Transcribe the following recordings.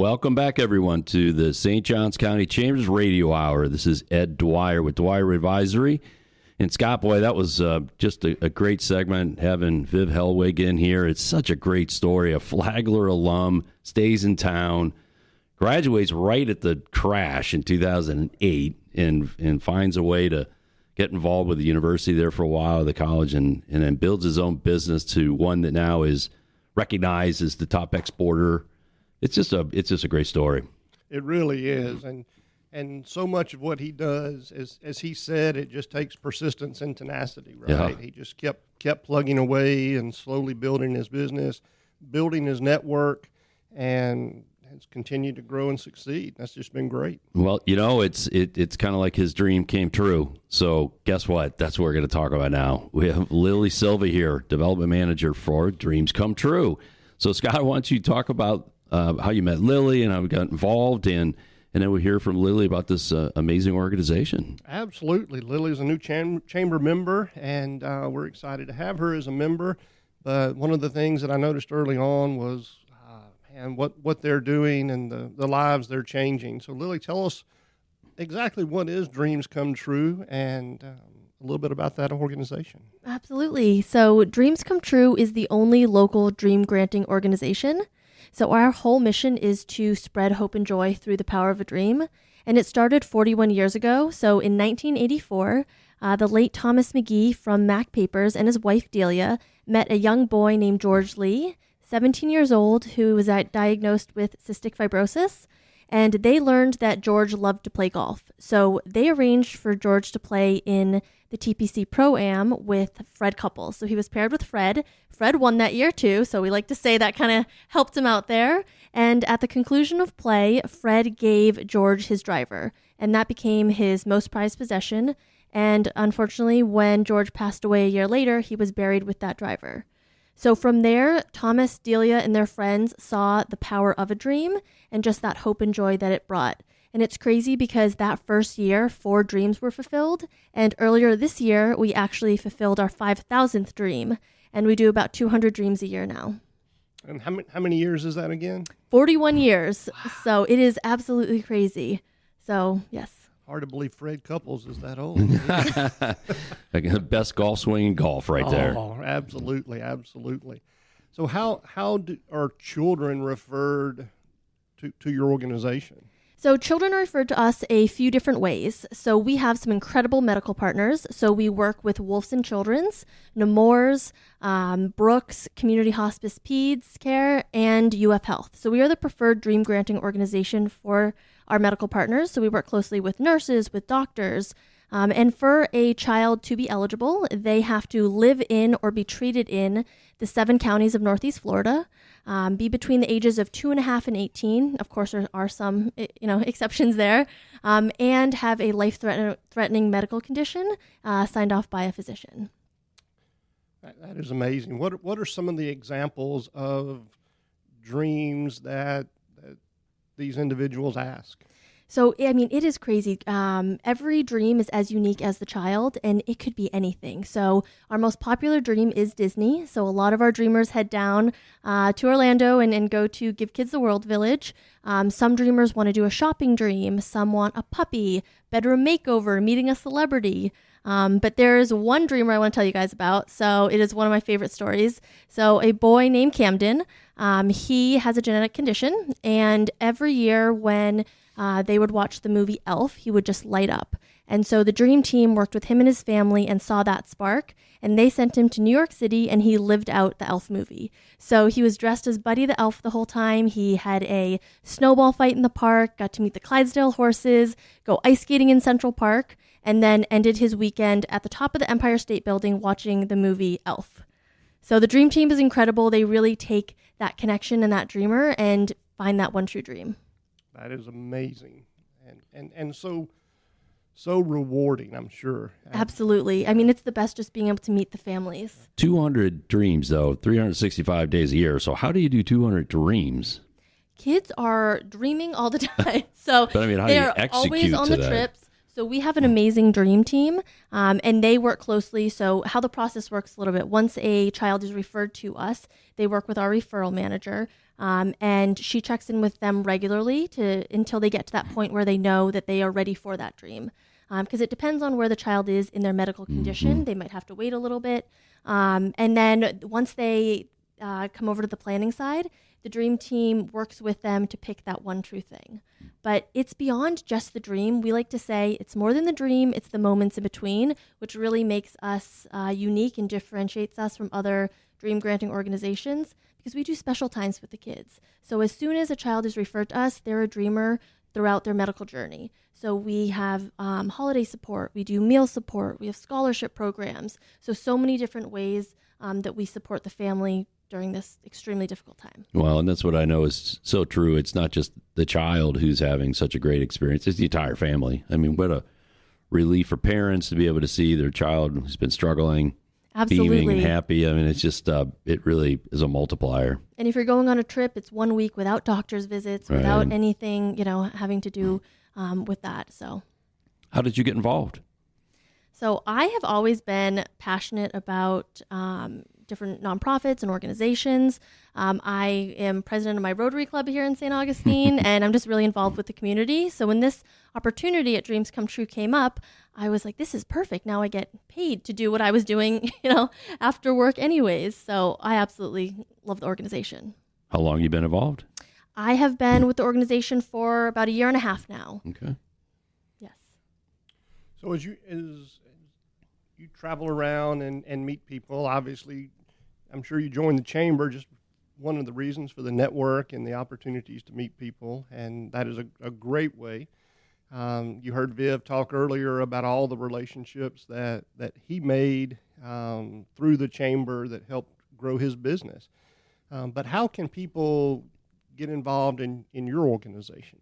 Welcome back, everyone, to the St. Johns County Chambers Radio Hour. This is Ed Dwyer with Dwyer Advisory. And Scott, boy, that was just a great segment, having Viv Hellwig in here. It's such a great story. A Flagler alum, stays in town, graduates right at the crash in 2008, and finds a way to get involved with the university there for a while, the college, and then builds his own business to one that now is recognized as the top exporter. It's just a great story. It really is, and so much of what he does, as he said, it just takes persistence and tenacity, right? Yeah. He just kept plugging away and slowly building his business, building his network, and has continued to grow and succeed. That's just been great. Well, it's kind of like his dream came true. So guess what? That's what we're going to talk about now. We have Lili Silva here, development manager for Dreams Come True. So Scott, why don't you talk about how you met Lili and how we got involved, and then we'll hear from Lili about this amazing organization. Absolutely. Lili is a new chamber member, and we're excited to have her as a member. But one of the things that I noticed early on was and what they're doing and the lives they're changing. So Lili, tell us exactly what is Dreams Come True and a little bit about that organization. Absolutely. So Dreams Come True is the only local dream granting organization. So our whole mission is to spread hope and joy through the power of a dream. And it started 41 years ago. So in 1984, the late Thomas McGee from Mac Papers and his wife Delia met a young boy named George Lee, 17 years old, who was diagnosed with cystic fibrosis. And they learned that George loved to play golf. So they arranged for George to play in the TPC Pro-Am with Fred Couples. So he was paired with Fred. Fred won that year too, so we like to say that kind of helped him out there. And at the conclusion of play, Fred gave George his driver, and that became his most prized possession. And unfortunately, when George passed away a year later, he was buried with that driver. So from there, Thomas, Delia, and their friends saw the power of a dream and just that hope and joy that it brought. And it's crazy because that first year, 4 dreams were fulfilled. And earlier this year, we actually fulfilled our 5,000th dream. And we do about 200 dreams a year now. And how many years is that again? 41 years. Wow. So it is absolutely crazy. So, yes. Hard to believe Fred Couples is that old. The best golf swing in golf right there. Oh, absolutely, absolutely. So how are children referred to your organization? So children are referred to us a few different ways. So we have some incredible medical partners. So we work with Wolfson Children's, Nemours, Brooks, Community Hospice Peds Care, and UF Health. So we are the preferred dream granting organization for our medical partners. So we work closely with nurses, with doctors. And for a child to be eligible, they have to live in or be treated in the 7 counties of Northeast Florida, be between the ages of 2.5 and 18. Of course, there are some, exceptions there, and have a life-threatening medical condition signed off by a physician. That is amazing. What are some of the examples of dreams that these individuals ask? So, it is crazy. Every dream is as unique as the child, and it could be anything. So our most popular dream is Disney. So a lot of our dreamers head down to Orlando and go to Give Kids the World Village. Some dreamers want to do a shopping dream. Some want a puppy, bedroom makeover, meeting a celebrity. But there's one dreamer I want to tell you guys about. So it is one of my favorite stories. So a boy named Camden, he has a genetic condition, and every year when they would watch the movie Elf, he would just light up. And so the dream team worked with him and his family and saw that spark, and they sent him to New York City, and he lived out the Elf movie. So he was dressed as Buddy the Elf the whole time. He had a snowball fight in the park, got to meet the Clydesdale horses, go ice skating in Central Park, and then ended his weekend at the top of the Empire State Building watching the movie Elf. So the dream team is incredible. They really take that connection and that dreamer and find that one true dream. That is amazing, and so rewarding, I'm sure. Absolutely. It's the best just being able to meet the families. 200 dreams, though, 365 days a year. So how do you do 200 dreams? Kids are dreaming all the time. So but how do you they're execute always on the that? trips. So we have an amazing dream team, and they work closely. So how the process works a little bit, once a child is referred to us, they work with our referral manager, and she checks in with them regularly until they get to that point where they know that they are ready for that dream. Because it depends on where the child is in their medical condition. They might have to wait a little bit. And then once they come over to the planning side, the dream team works with them to pick that one true thing. But it's beyond just the dream. We like to say it's more than the dream, it's the moments in between, which really makes us unique and differentiates us from other dream granting organizations, because we do special times with the kids. So as soon as a child is referred to us, they're a dreamer throughout their medical journey. So we have holiday support, we do meal support, we have scholarship programs. So many different ways that we support the family during this extremely difficult time. Well, and that's what I know is so true. It's not just the child who's having such a great experience. It's the entire family. I mean, what a relief for parents to be able to see their child who's been struggling, beaming and happy. I mean, it's just, it really is a multiplier. And if you're going on a trip, it's 1 week without doctor's visits, without anything, having to do with that. So how did you get involved? So I have always been passionate about different nonprofits and organizations. I am president of my Rotary Club here in St. Augustine, and I'm just really involved with the community. So when this opportunity at Dreams Come True came up, I was like, this is perfect. Now I get paid to do what I was doing, after work anyways. So I absolutely love the organization. How long have you been involved? I have been with the organization for about 1.5 years now. Okay. Yes. So as you travel around and meet people, obviously, I'm sure you joined the chamber, just one of the reasons for the network and the opportunities to meet people, and that is a great way. You heard Viv talk earlier about all the relationships that he made through the chamber that helped grow his business. But how can people get involved in your organization?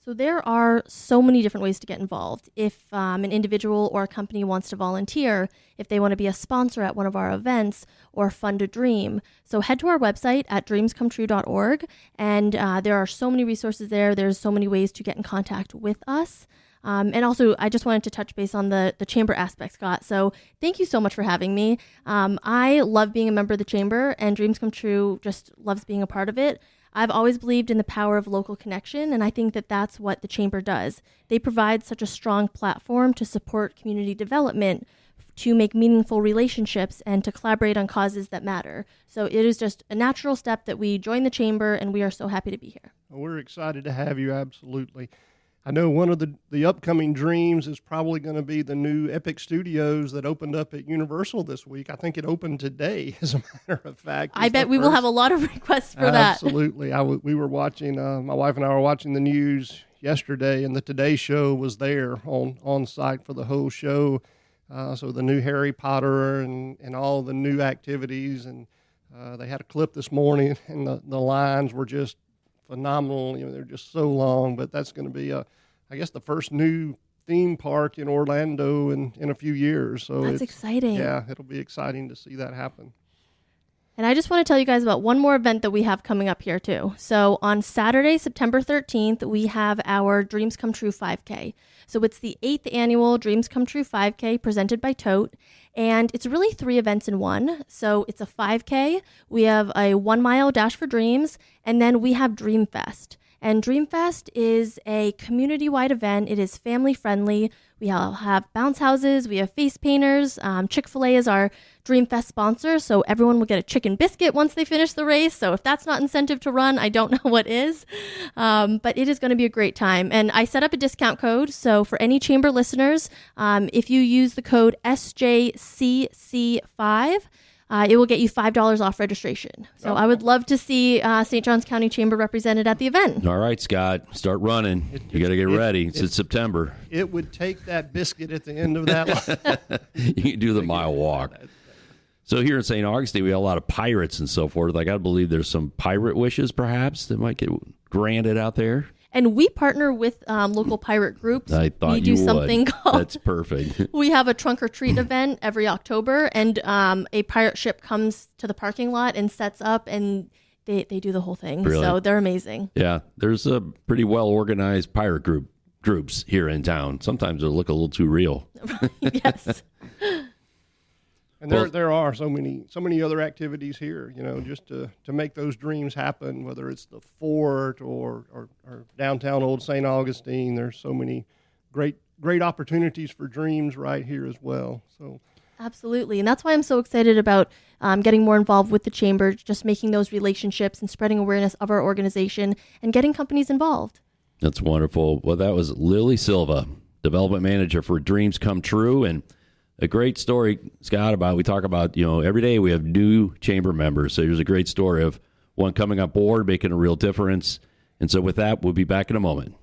So there are so many different ways to get involved. If an individual or a company wants to volunteer, if they want to be a sponsor at one of our events or fund a dream. So head to our website at dreamscometrue.org, and there are so many resources there. There's so many ways to get in contact with us. And also, I just wanted to touch base on the chamber aspect, Scott. So thank you so much for having me. I love being a member of the chamber, and Dreams Come True just loves being a part of it. I've always believed in the power of local connection, and I think that that's what the chamber does. They provide such a strong platform to support community development, to make meaningful relationships, and to collaborate on causes that matter. So it is just a natural step that we join the chamber, and we are so happy to be here. Well, we're excited to have you, absolutely. I know one of the upcoming dreams is probably going to be the new Epic Studios that opened up at Universal this week. I think it opened today, as a matter of fact. I bet we will have a lot of requests for that. Absolutely. We were watching, my wife and I were watching the news yesterday, and the Today Show was there on site for the whole show. So the new Harry Potter and all the new activities. And they had a clip this morning, and the lines were just phenomenal. They're just so long, but that's going to be I guess the first new theme park in Orlando in a few years. So that's exciting. Yeah, it'll be exciting to see that happen. And I just want to tell you guys about one more event that we have coming up here too. So on Saturday, September 13th, we have our Dreams Come True 5K. So it's the 8th annual Dreams Come True 5K presented by Tote. And it's really 3 events in one. So it's a 5K, we have a 1 mile dash for dreams, and then we have Dream Fest. And Dream Fest is a community-wide event. It is family-friendly. We have bounce houses. We have face painters. Chick-fil-A is our Dream Fest sponsor, so everyone will get a chicken biscuit once they finish the race. So if that's not incentive to run, I don't know what is. But it is going to be a great time. And I set up a discount code. So for any chamber listeners, if you use the code SJCC5, it will get you $5 off registration. So I would love to see St. Johns County Chamber represented at the event. All right, Scott, start running. You got to get ready. It's in September. It would take that biscuit at the end of that line. You can do the mile walk. So here in St. Augustine, we have a lot of pirates and so forth. I got to believe there's some pirate wishes, perhaps, that might get granted out there. And we partner with local pirate groups. I thought we do something called. That's perfect. We have a trunk or treat event every October, and a pirate ship comes to the parking lot and sets up, and they do the whole thing. Really? So they're amazing. Yeah, there's a pretty well organized pirate group groups here in town. Sometimes they look a little too real. Yes. And there are so many other activities here, just to make those dreams happen, whether it's the fort or downtown Old St. Augustine. There's so many great opportunities for dreams right here as well. So Absolutely. And that's why I'm so excited about getting more involved with the chamber, just making those relationships and spreading awareness of our organization and getting companies involved. That's wonderful. Well, that was Lili Silva, Development Manager for Dreams Come True. And a great story, Scott, we talk about, every day we have new chamber members. So here's a great story of one coming on board, making a real difference. And so with that, we'll be back in a moment.